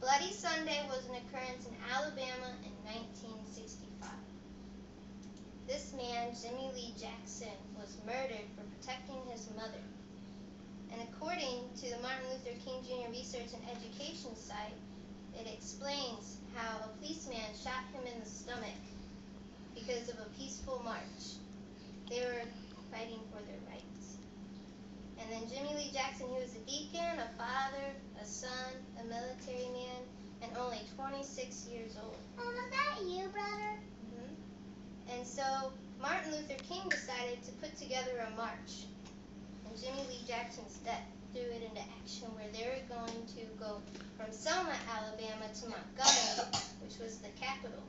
Bloody Sunday was an occurrence in Alabama in 1965. This man, Jimmy Lee Jackson, was murdered for protecting his mother. And according to the Martin Luther King Jr. Research and Education site, it explains how a policeman shot him in the stomach because of a peaceful march. They were fighting for their rights. And then Jimmy Lee Jackson, he was a deacon, a father, a son, a military man, and only 26 years old. Was that you, brother? And so Martin Luther King decided to put together a march. And Jimmy Lee Jackson's death threw it into action, where they were going to go from Selma, Alabama to Montgomery, which was the capital.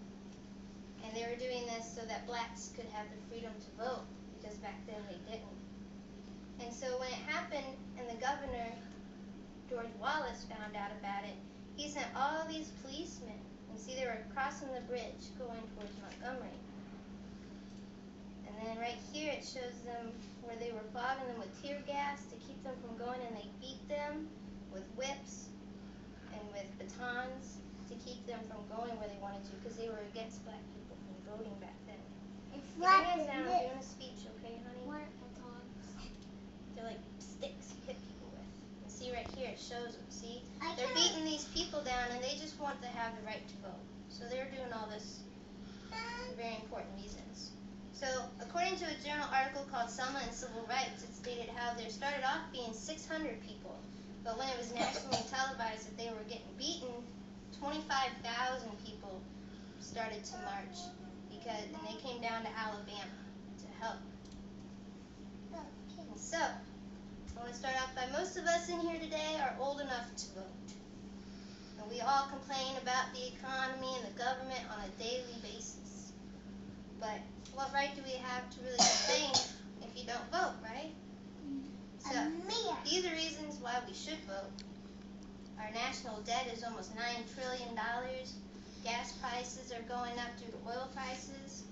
And they were doing this so that blacks could have the freedom to vote, because back then they didn't. And so when it happened and the governor, George Wallace, found out about it, he sent all these policemen. And see, they were crossing the bridge going towards Montgomery. And then right here it shows them where they were flogging them with tear gas to keep them from going, and they beat them with whips and with batons to keep them from going where they wanted to, because they were against black people from voting back then. It's Keep your hands down, I'm doing a speech, okay, honey? What batons? They're like sticks you hit people with. And see right here, it shows them, see? I They're can't- beating these people down, and they just want to have the right to vote. So they're doing all this for very important reasons. So, according to a journal article called Selma and Civil Rights, it stated how there started off being 600 people, but when it was nationally televised that they were getting beaten, 25,000 people started to march, and they came down to Alabama to help. And so, I want to start off by, most of us in here today are old enough to vote. And we all complain about the economy and the government on a daily basis. But what right do we have to really complain if you don't vote, right? So, these are reasons why we should vote. Our national debt is almost $9 trillion. Gas prices are going up due to oil prices.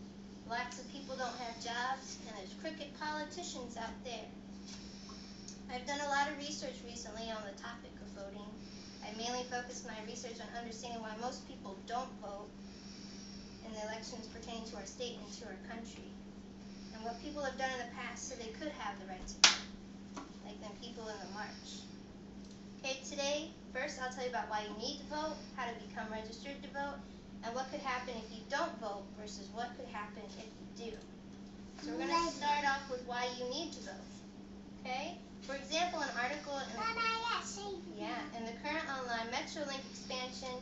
Lots of people don't have jobs, and there's crooked politicians out there. I've done a lot of research recently on the topic of voting. I mainly focused my research on understanding why most people don't vote in the elections pertaining to our state and to our country, and what people have done in the past so they could have the right to vote, like them people in the march. Okay, today, first I'll tell you about why you need to vote, how to become registered to vote, and what could happen if you don't vote versus what could happen if you do. So we're going to start off with why you need to vote. Okay? For example, an article in the current online Metrolink expansion,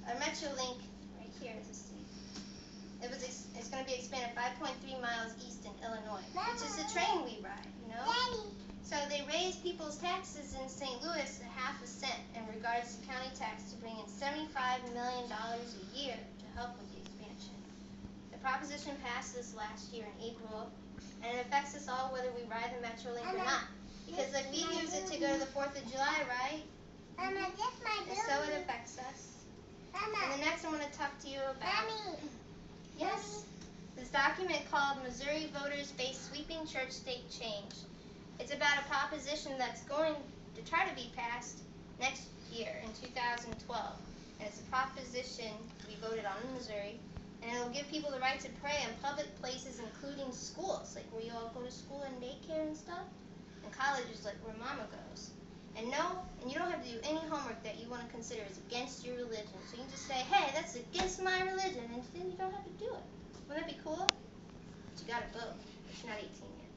or Metrolink, right here, it's going to be expanded 5.3 miles east in Illinois, which is the train we ride, you know? So they raised people's taxes in St. Louis a half a cent in regards to county tax to bring in $75 million a year to help with the expansion. The proposition passed this last year in April, and it affects us all whether we ride the Metrolink or not. Because like we use it to go to the 4th of July, right? And so it affects us. And the next I'm going to talk to you about... Yes? This document called Missouri Voters Face Sweeping Church-State Change. It's about a proposition that's going to try to be passed next year in 2012. And it's a proposition we voted on in Missouri. And it'll give people the right to pray in public places, including schools, like where you all go to school and daycare and stuff. And colleges, like where Mama goes. And you don't have to do any homework that you want to consider is against your religion. So you can just say, hey, that's against my religion, and then you don't have to do it. Wouldn't that be cool? But you gotta vote, but you're not 18 yet.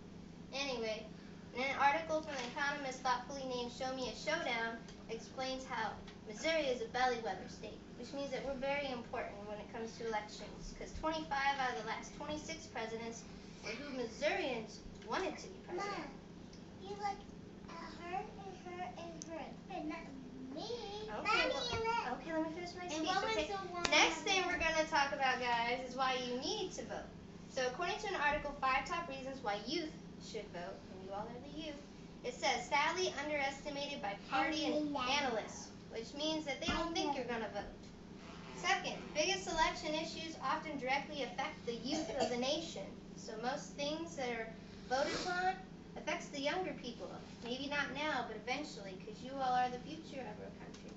Anyway, in an article from an economist thoughtfully named Show Me a Showdown, explains how Missouri is a bellwether state, which means that we're very important when it comes to elections, because 25 out of the last 26 presidents were who Missourians wanted to be president. You like her and her and her, but not me. Okay, let me finish my speech. Okay. Next thing we're going to talk about, guys, is why you need to vote. So according to an article, 5 top reasons why youth should vote, and you all are the youth, it says, sadly underestimated by party and analysts, which means that they don't think you're going to vote. Second, biggest election issues often directly affect the youth of the nation. So most things that are voted upon affects the younger people. Maybe not now, but eventually, because you all are the future of our country.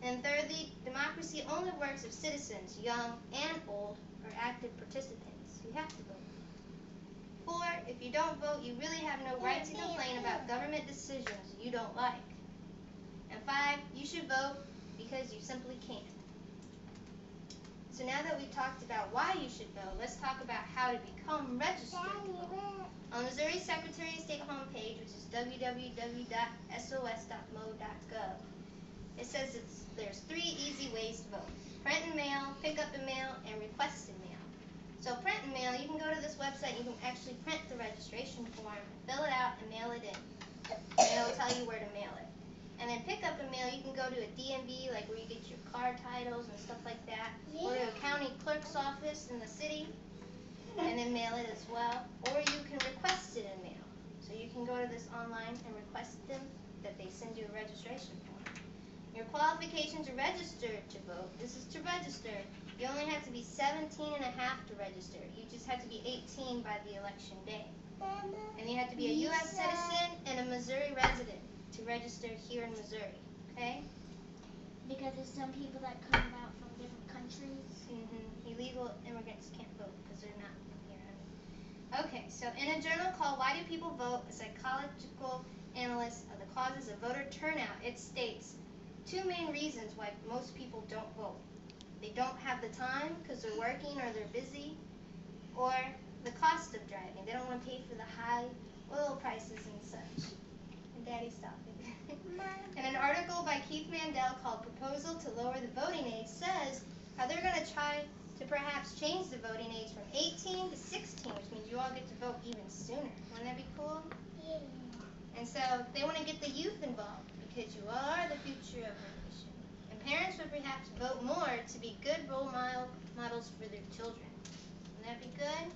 And thirdly, democracy only works if citizens, young and old, are active participants. You have to vote. 4, if you don't vote, you really have no right to complain about government decisions you don't like. And 5, you should vote because you simply can. So now that we've talked about why you should vote, let's talk about how to become registered to vote. On Missouri Secretary of State homepage, which is www.sos.mo.gov, it says there's 3 easy ways to vote: print and mail, pick up and mail, and request and mail. So print and mail, you can go to this website, you can actually print the registration form, fill it out, and mail it in. And it'll tell you where to mail it. And then pick up and mail, you can go to a DMV, like where you get your car titles and stuff like that, or to a county clerk's office in the city, and then mail it as well. Or you can request it in mail. So you can go to this online and request them that they send you a registration form. Your qualification to register to vote, this is to register. You only have to be 17 and a half to register. You just have to be 18 by the election day. And you have to be a U.S. citizen and a Missouri resident to register here in Missouri, okay? Because there's some people that come out from different countries. Illegal immigrants can't vote because they're not from here. Okay, so in a journal called Why Do People Vote? A psychological analyst of the causes of voter turnout, it states 2 main reasons why most people don't vote. They don't have the time because they're working or they're busy, or the cost of driving. They don't want to pay for the high oil prices and such. And Daddy, stop it. And an article by Keith Mandel called Proposal to Lower the Voting Age says how they're going to try to perhaps change the voting age from 18 to 16, which means you all get to vote even sooner. Wouldn't that be cool? Yeah. And so they want to get the youth involved because you all are the future of our nation. And parents would perhaps vote more to be good role models for their children. Wouldn't that be good?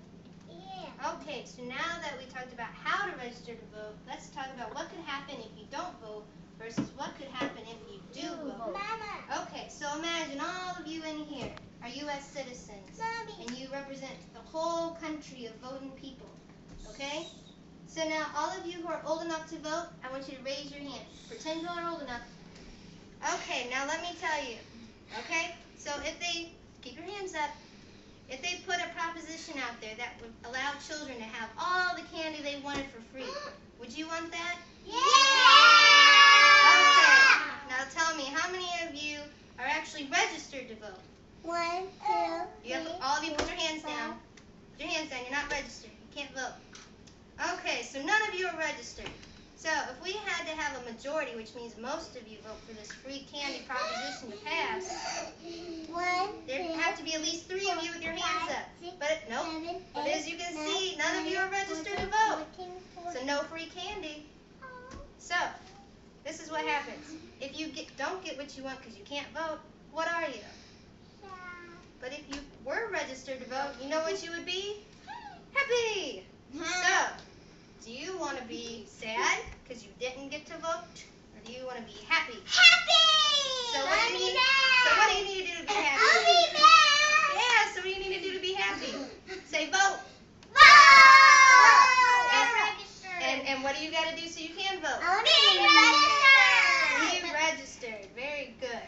Yeah. Okay, so now that we talked about how to register to vote, let's talk about what could happen if you don't vote versus what could happen if you do vote. Mama. Okay, so imagine all of you in here are U.S. citizens, Mommy. and you represent the whole country of voting people, okay? So now all of you who are old enough to vote, I want you to raise your hand. Pretend you are old enough. Okay, now let me tell you, okay? So if they, keep your hands up, if they put a proposition out there that would allow children to have all the candy they wanted for free, would you want that? Yeah! Okay, now tell me, how many of you are actually registered to vote? 1, 2, You have, all of you put your hands down. Put your hands down, you're not registered. You can't vote. Okay, so none of you are registered. So if we had to have a majority, which means most of you vote for this free candy proposition to pass, there have to be at least 3 of you with your hands up. But nope. But as you can see, none of you are registered to vote. So no free candy. So this is what happens. If you don't get what you want because you can't vote, what are you? But if you were registered to vote, you know what you would be? Happy! So, do you want to be sad because you didn't get to vote? Or do you want to be happy? Happy! So what do you need to do to be happy? I'll be mad! Yeah, so what do you need to do to be happy? Say vote! And what do you got to do so you can vote? Be registered. Very good.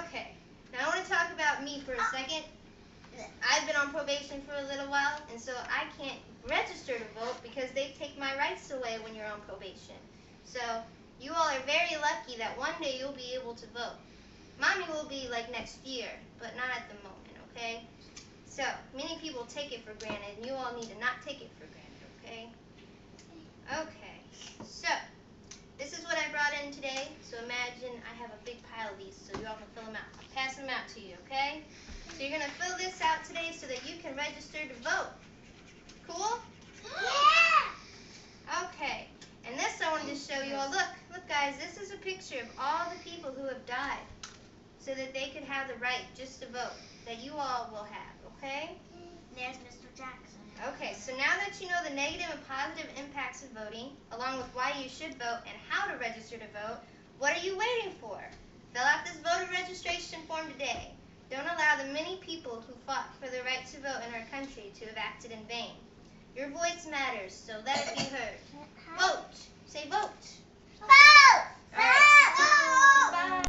Okay. Now I want to talk about me for a second. I've been on probation for a little while, and so I can't register to vote because they take my rights away when you're on probation. So you all are very lucky that one day you'll be able to vote. Mommy will be like next year, but not at the moment, okay? So many people take it for granted, and you all need to not take it for granted, okay? Okay, so this is what I brought in today. So imagine I have a big pile of these so you all can fill them out. I'll pass them out to you, okay? So you're going to fill this out today so that you can register to vote. Cool? Yeah! Okay, and this I wanted to show you all. Look guys, this is a picture of all the people who have died so that they could have the right just to vote that you all will have, okay? There's Mr. Jackson. Okay, so now that you know the negative and positive impacts of voting, along with why you should vote and how to register to vote, what are you waiting for? Fill out this voter registration form today. Don't allow the many people who fought for the right to vote in our country to have acted in vain. Your voice matters, so let it be heard. Vote. Say vote. Vote! All right.